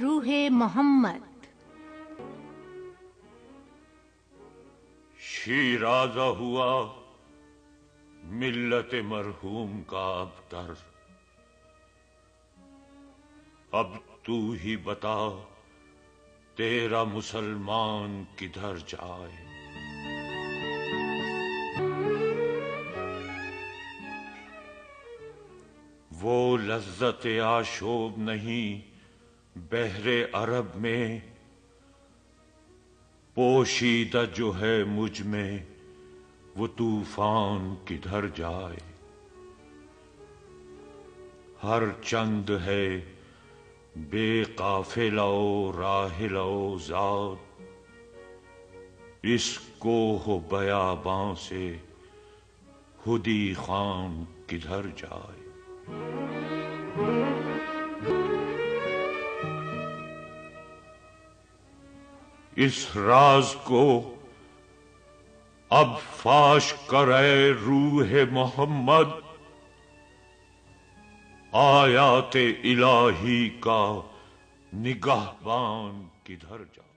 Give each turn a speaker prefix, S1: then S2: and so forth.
S1: روح محمد۔
S2: شیرازہ ہوا ملت مرحوم کا ابتر، اب تو ہی بتا تیرا مسلمان کدھر جائے۔ وہ لذت آشوب نہیں بحر عرب میں، پوشیدہ جو ہے مجھ میں وہ طوفان کدھر جائے۔ ہر چند ہے بے قافلہ و راحلہ و زاد، اس کوہ و بیاباں سے ہدی خان کدھر جائے۔ اس راز کو اب فاش کرے روح محمد، آیات الہی کا نگہبان کدھر جائے۔